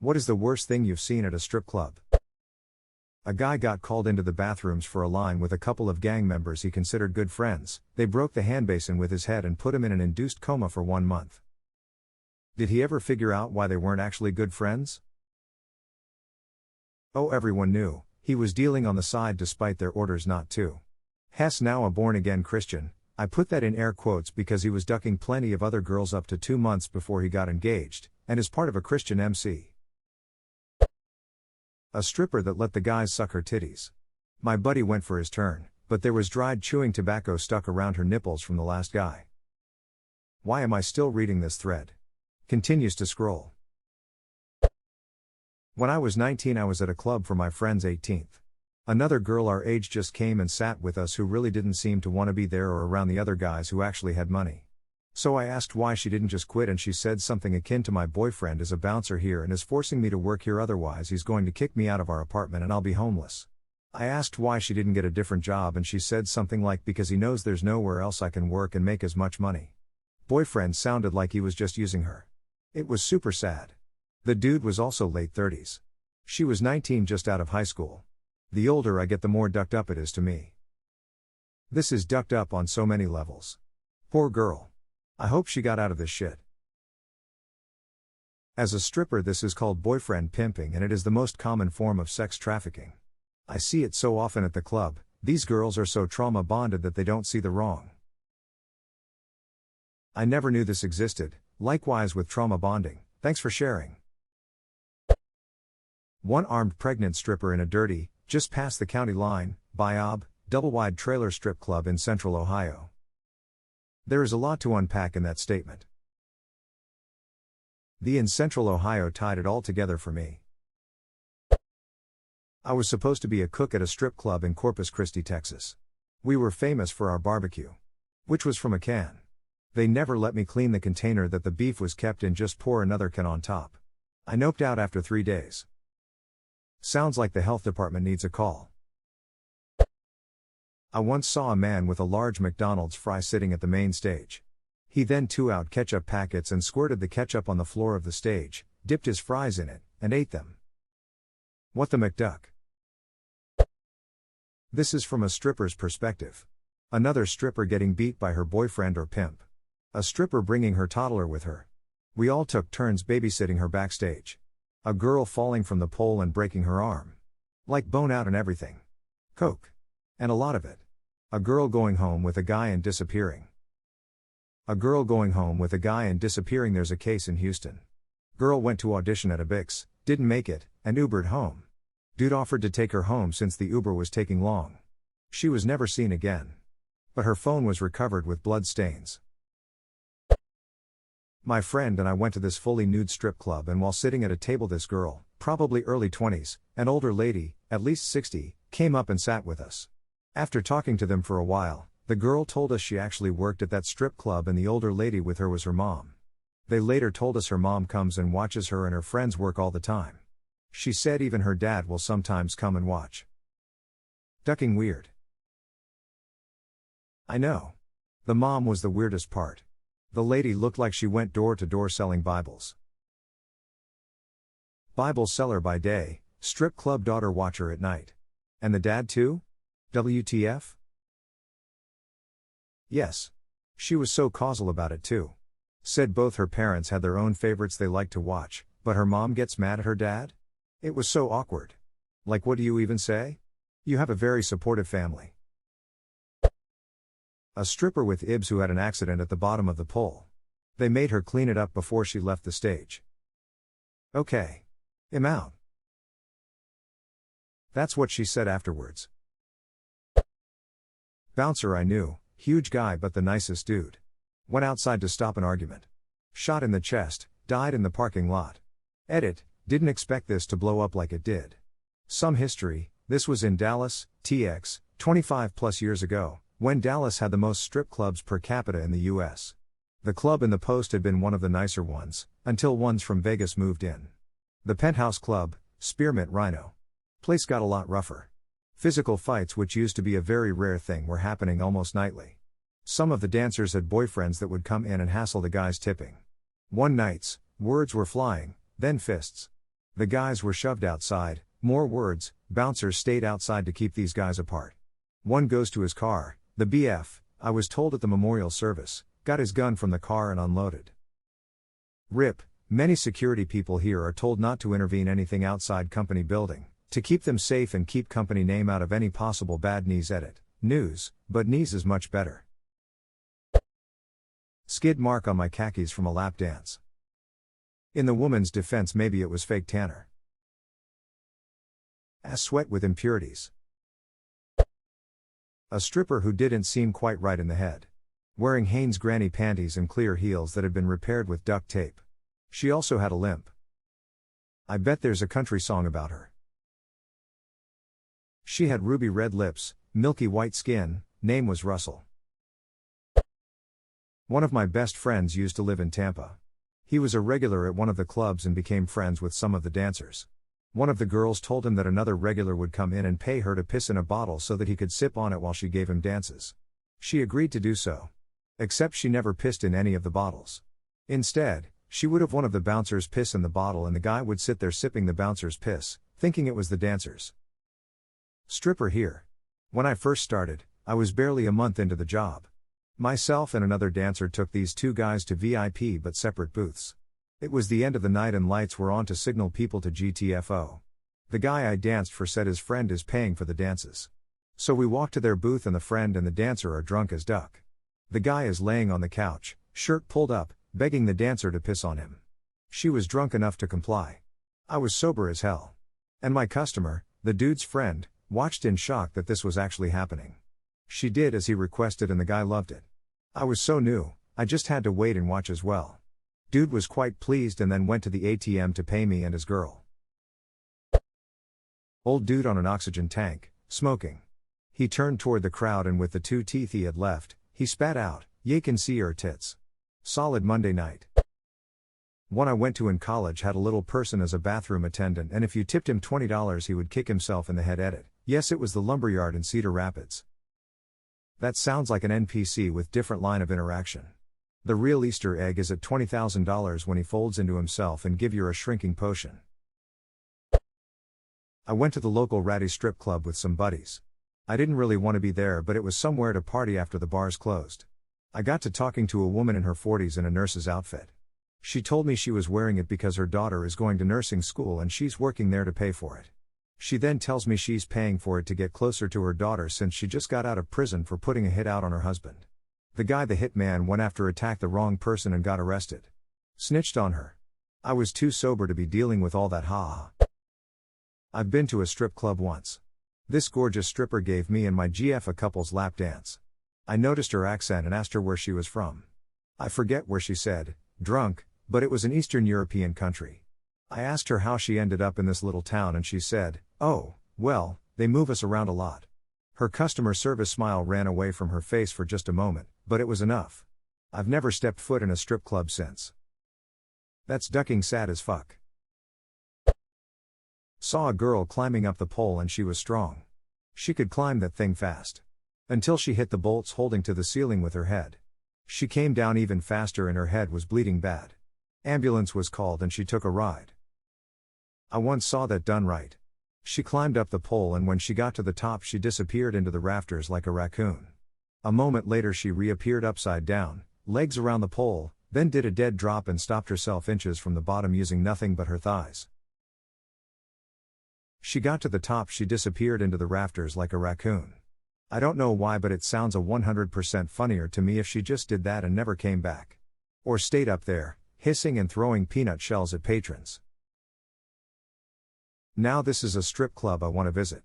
What is the worst thing you've seen at a strip club? A guy got called into the bathrooms for a line with a couple of gang members he considered good friends. They broke the hand basin with his head and put him in an induced coma for 1 month. Did he ever figure out why they weren't actually good friends? Oh, everyone knew, he was dealing on the side despite their orders not to. Hess, now a born-again Christian, I put that in air quotes because he was ducking plenty of other girls up to 2 months before he got engaged, and is part of a Christian MC. A stripper that let the guys suck her titties. My buddy went for his turn, but there was dried chewing tobacco stuck around her nipples from the last guy. Why am I still reading this thread? Continues to scroll. When I was 19, I was at a club for my friend's 18th. Another girl our age just came and sat with us who really didn't seem to want to be there or around the other guys who actually had money. So I asked why she didn't just quit, and she said something akin to, "My boyfriend is a bouncer here and is forcing me to work here, otherwise he's going to kick me out of our apartment and I'll be homeless." I asked why she didn't get a different job, and she said something like, "Because he knows there's nowhere else I can work and make as much money." Boyfriend sounded like he was just using her. It was super sad. The dude was also late 30s. She was 19, just out of high school. The older I get, the more ducked up it is to me. This is ducked up on so many levels. Poor girl. I hope she got out of this shit. As a stripper, this is called boyfriend pimping, and it is the most common form of sex trafficking. I see it so often at the club. These girls are so trauma bonded that they don't see the wrong. I never knew this existed. Likewise with trauma bonding. Thanks for sharing. One armed pregnant stripper in a dirty, just past the county line, Biob, double-wide trailer strip club in central Ohio. There is a lot to unpack in that statement. The in central Ohio tied it all together for me. I was supposed to be a cook at a strip club in Corpus Christi, Texas. We were famous for our barbecue, which was from a can. They never let me clean the container that the beef was kept in, just pour another can on top. I noped out after 3 days. Sounds like the health department needs a call. I once saw a man with a large McDonald's fry sitting at the main stage. He then threw out ketchup packets and squirted the ketchup on the floor of the stage, dipped his fries in it, and ate them. What the McDuck? This is from a stripper's perspective. Another stripper getting beat by her boyfriend or pimp. A stripper bringing her toddler with her. We all took turns babysitting her backstage. A girl falling from the pole and breaking her arm. Like bone out and everything. Coke. And a lot of it. A girl going home with a guy and disappearing. A girl going home with a guy and disappearing. There's a case in Houston. Girl went to audition at a Bix, didn't make it, and Ubered home. Dude offered to take her home since the Uber was taking long. She was never seen again. But her phone was recovered with blood stains. My friend and I went to this fully nude strip club, and while sitting at a table, this girl, probably early 20s, an older lady, at least 60, came up and sat with us. After talking to them for a while, the girl told us she actually worked at that strip club and the older lady with her was her mom. They later told us her mom comes and watches her and her friends work all the time. She said even her dad will sometimes come and watch. Ducking weird. I know. The mom was the weirdest part. The lady looked like she went door to door selling Bibles. Bible seller by day, strip club daughter watcher at night. And the dad too? WTF? Yes. She was so causal about it too. Said both her parents had their own favorites they liked to watch, but her mom gets mad at her dad? It was so awkward. Like, what do you even say? You have a very supportive family. A stripper with ibs who had an accident at the bottom of the pole. They made her clean it up before she left the stage. Okay. I'm out. That's what she said afterwards. Bouncer I knew, huge guy but the nicest dude. Went outside to stop an argument. Shot in the chest, died in the parking lot. Edit, didn't expect this to blow up like it did. Some history, this was in Dallas, TX, 25 plus years ago, when Dallas had the most strip clubs per capita in the US. The club in the Post had been one of the nicer ones, until ones from Vegas moved in. The Penthouse Club, Spearmint Rhino. Place got a lot rougher. Physical fights, which used to be a very rare thing, were happening almost nightly. Some of the dancers had boyfriends that would come in and hassle the guys tipping. One night's, words were flying, then fists. The guys were shoved outside, more words, bouncers stayed outside to keep these guys apart. One goes to his car, the BF, I was told at the memorial service, got his gun from the car and unloaded. RIP, many security people here are told not to intervene anything outside company building, to keep them safe and keep company name out of any possible bad news. Edit, news, but news is much better. Skid mark on my khakis from a lap dance. In the woman's defense, maybe it was fake tanner. Ass sweat with impurities. A stripper who didn't seem quite right in the head. Wearing Hanes granny panties and clear heels that had been repaired with duct tape. She also had a limp. I bet there's a country song about her. She had ruby red lips, milky white skin, name was Russell. One of my best friends used to live in Tampa. He was a regular at one of the clubs and became friends with some of the dancers. One of the girls told him that another regular would come in and pay her to piss in a bottle so that he could sip on it while she gave him dances. She agreed to do so. Except she never pissed in any of the bottles. Instead, she would have one of the bouncers piss in the bottle and the guy would sit there sipping the bouncer's piss, thinking it was the dancer's. Stripper here. When I first started, I was barely a month into the job. Myself and another dancer took these two guys to VIP but separate booths. It was the end of the night and lights were on to signal people to GTFO. The guy I danced for said his friend is paying for the dances. So we walk to their booth and the friend and the dancer are drunk as duck. The guy is laying on the couch, shirt pulled up, begging the dancer to piss on him. She was drunk enough to comply. I was sober as hell. And my customer, the dude's friend, watched in shock that this was actually happening. She did as he requested and the guy loved it. I was so new, I just had to wait and watch as well. Dude was quite pleased and then went to the ATM to pay me and his girl. Old dude on an oxygen tank, smoking. He turned toward the crowd and with the two teeth he had left, he spat out, "You can see her tits." Solid Monday night. One I went to in college had a little person as a bathroom attendant and if you tipped him $20 he would kick himself in the head. Edit, yes it was the lumberyard in Cedar Rapids. That sounds like an NPC with different line of interaction. The real Easter egg is at $20,000 when he folds into himself and give you a shrinking potion. I went to the local ratty strip club with some buddies. I didn't really want to be there but it was somewhere to party after the bars closed. I got to talking to a woman in her 40s in a nurse's outfit. She told me she was wearing it because her daughter is going to nursing school and she's working there to pay for it. She then tells me she's paying for it to get closer to her daughter since she just got out of prison for putting a hit out on her husband. The guy the hitman went after attacked the wrong person and got arrested. Snitched on her. I was too sober to be dealing with all that ha. I've been to a strip club once. This gorgeous stripper gave me and my GF a couple's lap dance. I noticed her accent and asked her where she was from. I forget where she said, drunk, but it was an Eastern European country. I asked her how she ended up in this little town and she said, "Oh, well, they move us around a lot." Her customer service smile ran away from her face for just a moment, but it was enough. I've never stepped foot in a strip club since. That's ducking sad as fuck. Saw a girl climbing up the pole and she was strong. She could climb that thing fast. Until she hit the bolts holding to the ceiling with her head. She came down even faster and her head was bleeding bad. Ambulance was called and she took a ride. I once saw that done right. She climbed up the pole and when she got to the top she disappeared into the rafters like a raccoon. A moment later she reappeared upside down, legs around the pole, then did a dead drop and stopped herself inches from the bottom using nothing but her thighs. She got to the top she disappeared into the rafters like a raccoon. I don't know why but it sounds 100% funnier to me if she just did that and never came back. Or stayed up there, hissing and throwing peanut shells at patrons. Now this is a strip club I want to visit.